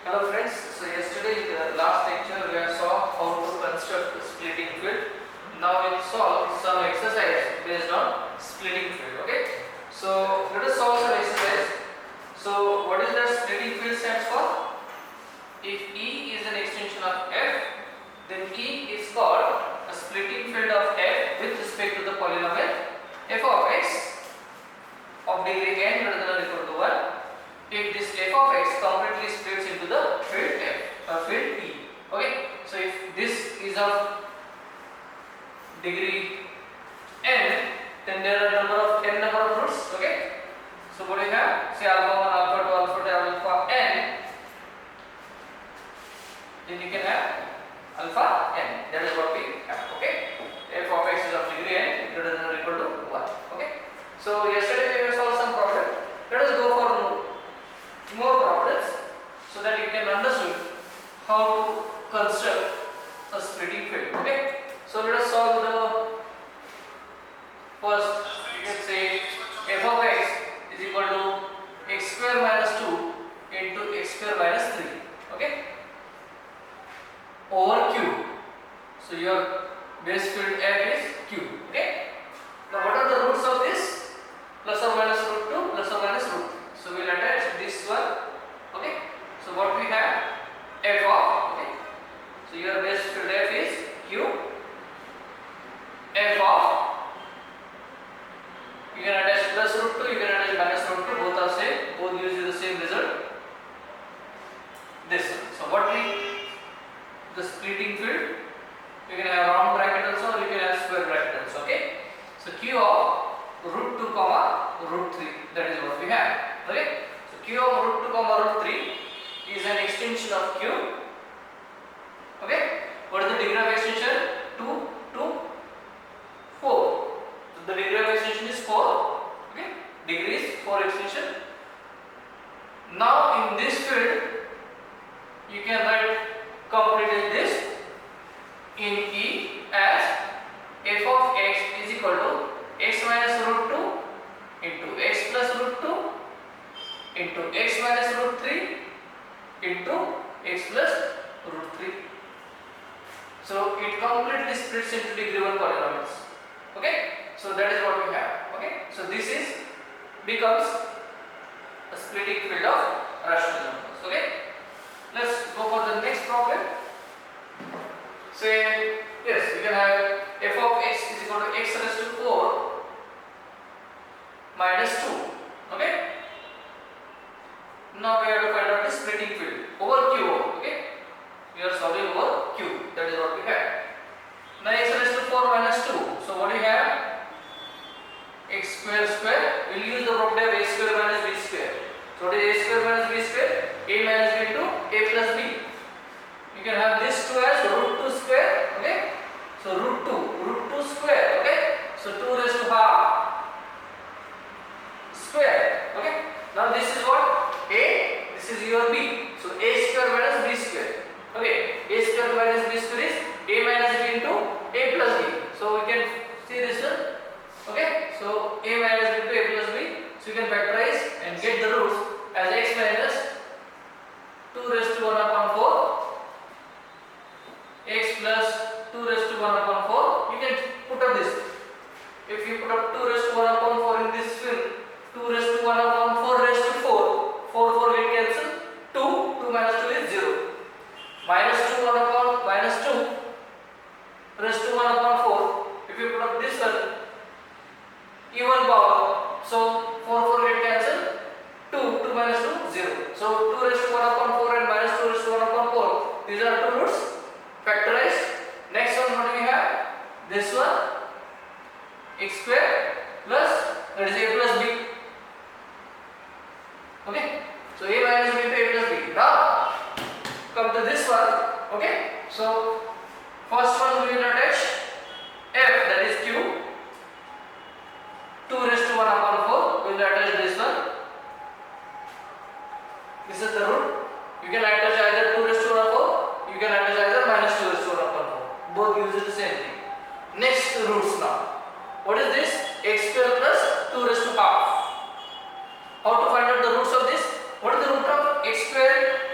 Hello friends, so yesterday in the last lecture we have saw how to construct splitting field. Now we'll solve some exercise based on splitting field. Okay, so let us solve some exercise. So what is that splitting field stands for? If E is an extension of F, then E is called a splitting field of F with respect to the polynomial f of x of degree n greater than or equal to 1. If this f of x completely splits into the field F, field E. Okay, so if this is of degree n, then there are number of roots. Okay, so what do you have? Say alpha 1, alpha 2, alpha 3, alpha n. Then you can have alpha n. That is what we have. Okay, f of x is of degree n greater than or equal to 1. Okay, so yesterday we have solved some problem. Let us go for more problems so that you can understand how to construct a splitting field. Okay, so let us solve the first. You can say f of x is equal to x square minus 2 into x square minus 3. Okay, over q. So your base field f is q. Okay, now what are the roots of this? Plus or minus root 2, plus or minus root 3. So we will attach this one. Okay, so what we have? F of, okay, so your base field f is q. F of, you can attach plus root 2, you can attach minus root 2, both are same, both gives you the same result. This one. So what the splitting field, you can have round bracket also, or you can have square bracket also. Okay, so q of root 2 comma root 3, that is what we have. Okay, so q of root 2 comma root 3 is an extension of q. Okay, what is the degree of extension? 2 to 4. So the degree of extension is 4. Okay, degree is 4 extension. Now in this field you can write completely this in E as f of x is equal to x minus root 2 into x plus root 2 into x minus root 3 into x plus root 3. So it completely splits into degree 1 polynomials. Okay, so that is what we have. Okay, so this is becomes a splitting field of rational numbers. Okay, let's go for the next problem. Say yes, we can have f of x is equal to x raised to 4 minus 2. Okay, now we have to find out the splitting field over q. Okay, we are solving over q, that is what we have. Now x raised to 4 minus 2, so what do you have? X square square, we will use the property of a square minus b square. So what is a square minus b square? A minus b into a plus b. You can have this 2 as root 2 square. Okay, so root 2 square. Okay, so 2 raised to half square. Okay, now this is what? A, this is your b. So a square minus b square. Okay, a square minus b square is a minus b into a plus b. So we can see this one. Okay, so a minus b into a plus b. So you can factorize and get the roots as x minus 2 raised to 1 upon 4, x plus 2 raised to 1 upon 4. You can put up this. If you put up 2 raised to 1 upon 4 in this field, 2 raised to 1 upon 4 raised to 4, 4 get cancelled, 2 minus 2 is 0. Minus 2 1 upon minus 2 raised to 1 upon 4. If you put up this one, even power, so 4 get cancelled, 2 minus 2 0. So 2 raised to 1 upon 4 and minus 2 raised to 1 upon 4. These are two roots. Factorize. Next one, what do we have? This one, x square plus, that is a plus b. Okay, so a minus b to a plus b. Now come to this one. Okay, so first one we will attach f, that is q. 2 raised to 1 upon 4. We will attach this one. This is the root. You can attach either 2 raised to 1 upon 4. You can attach either minus 2 raised to 1 upon 4. Both use the same thing. Next roots now. What is this? X square plus 2 raised to half. How to find out the roots of this? What is the root of x square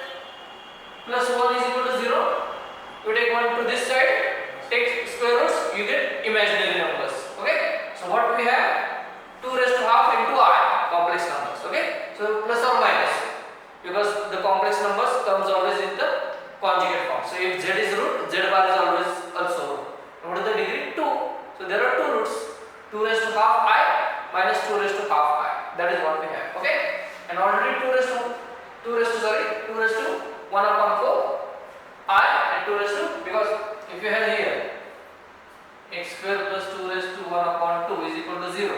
So plus or minus, because the complex numbers comes always in the conjugate form. So if z is root, z bar is always also root. What is the degree? 2. So there are two roots. 2 raised to half I minus 2 raised to half I. That is what we have. Okay. And already 2 raised to 1 upon 4 I and 2 raised to, because if you have here x square plus 2 raised to 1 upon 2 is equal to 0.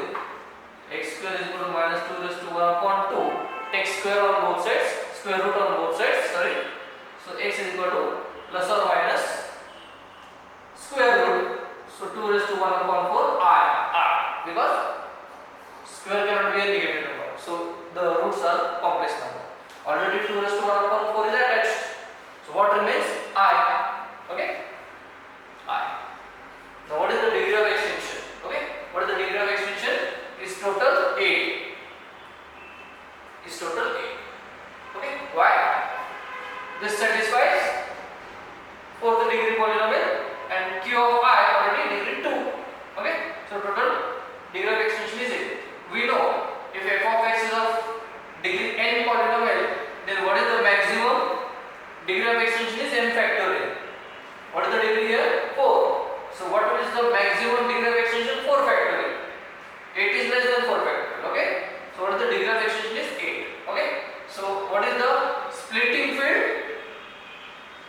X square is equal to minus 2 raised to 1 upon 2. Take square on both sides, square root on both sides, sorry. So x is equal to plus or minus square root. So 2 raised to 1 upon 4 I, because square cannot be a negative number. So the roots are complex number. Already 2 raised to 1 upon 4 is attached. So what remains? I. Okay? I. Now what is the degree of extension? Okay? What is the degree of extension? Is total 8. Is total 8. Okay? Why? This satisfies fourth degree polynomial and q of I already degree 2. Okay? So total degree of extension is 8. We know if f of x is of degree n polynomial, then what is the maximum degree of extension is n factorial. What is the degree here? 4. So what is the maximum degree of extension? 4 factorial. 8 is less than 4 factorial. Okay? So what is the degree of extension is 8. Okay? So what is the splitting field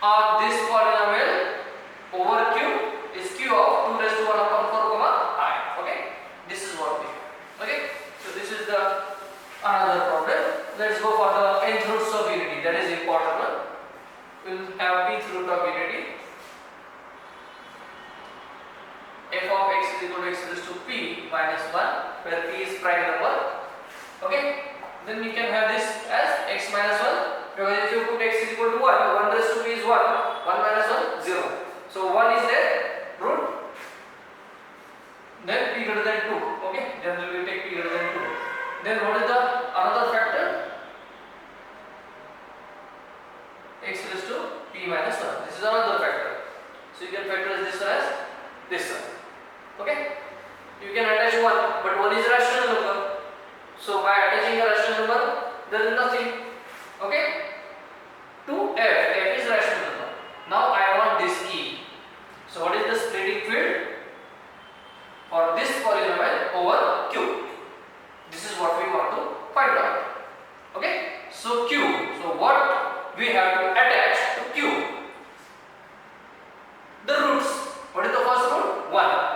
of this polynomial over q is q of 2 raised to 1 upon 4 comma I. Okay? This is what we have. Okay? So this is the another problem. Let's go for the nth roots of unity. That is important one. We'll have pth root of unity. F of x is equal to x raised to p minus 1, where p is prime number. Okay? Then you can have this as x minus 1, because if you put x is equal to 1, 1 raised to p is 1, 1 minus 1, 0. So 1 is there, root, then p greater than 2. Okay? Generally we take p greater than 2. Then what is the another factor? X raised to p minus 1. This is another factor. So you can factorize this one as this one. Okay? You can attach 1, but 1 is rational number. So by attaching a rational number, there is nothing. Okay? To f is rational number. Now I want this e. So what is the splitting field for this polynomial over q? This is what we want to find out. Okay? So q. So what we have to attach to q? The roots. What is the first root? 1.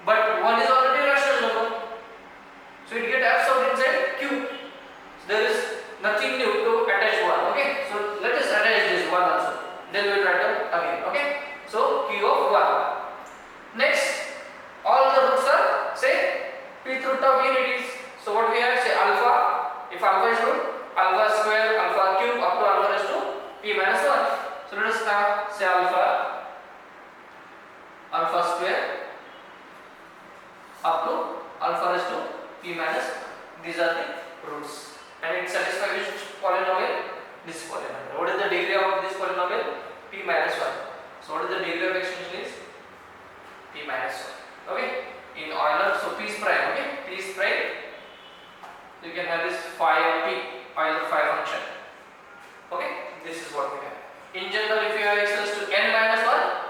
But 1 is already a rational number. So it gets absorbed inside q. So there is nothing new to attach 1. Okay? So let us attach this 1 also. Then we will write them again. Okay? So q of 1. Next, all the roots are, say, pth root of unities. So what we have, say alpha. If alpha is root, alpha square, alpha cube up to alpha raised to p minus 1. So let us start, say alpha square up to alpha raised to p minus 1. These are the roots. And it satisfies which polynomial? This polynomial. What is the degree of this polynomial? P minus 1. So what is the degree of extension is? P minus 1. Okay? In Euler, so p is prime. Okay? P is prime. You can have this phi of p, Euler phi function. Okay? This is what we have. In general, if you have x raised to n minus 1,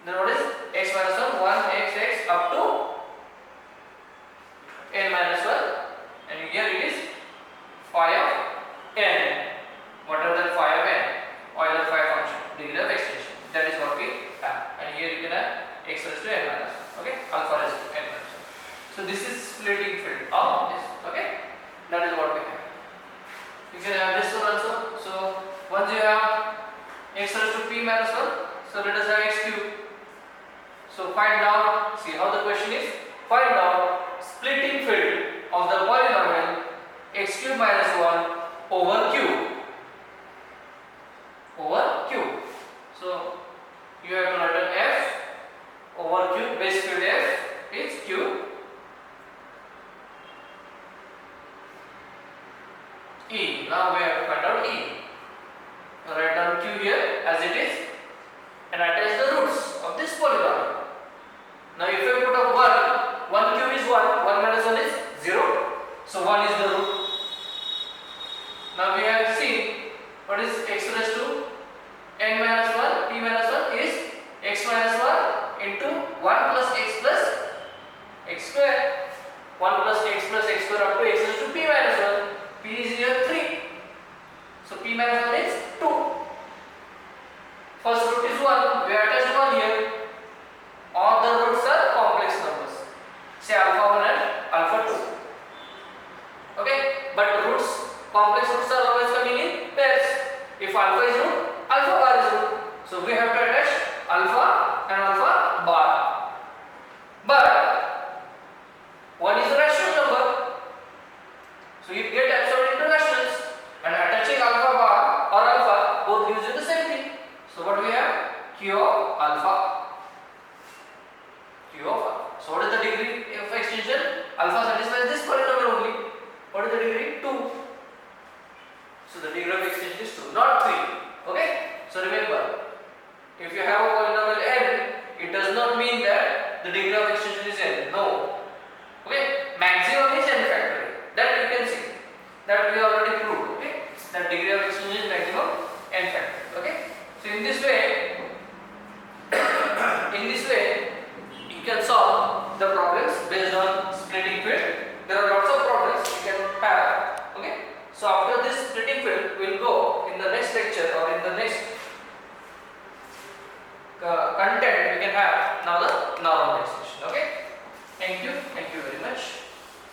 then what is x minus 1? 1 x up to n minus 1, and here it is phi of n. Whatever that phi of n, Euler phi function, degree of extension. That is what we have. And here you can have x raised to n minus 1. Okay? Alpha raised to n minus 1. So this is splitting field of this. Okay? That is what we have. You can have this one also. So once you have x raised to p minus 1, so let us have x cube. So find out, see how the question is, find out splitting field of the polynomial x cube minus 1 over q. Over q. So you have to write an f over q, base field f is q. E. Now we have to find out E. Write down q here as it is and attach the roots of this polynomial. Now if I put up 1 cube is 1, 1 minus 1 is 0. So 1 is the root Complex roots are always coming in pairs. If alpha is root, alpha bar is root. So we have to attach alpha and alpha bar. But 1 is a rational number, so it gets absorbed into rationals, and attaching alpha bar or alpha both gives you the same thing. So what we have? Q of alpha. Q of alpha. So what is the degree of extension? Alpha satisfies this polynomial only. What is the degree? 2. So the degree of extension is 2, not 3. Okay? So remember, if you have a polynomial n, it does not mean that the degree of extension is n. No. Okay? Maximum is n factorial. That you can see. That we already proved. Okay? That degree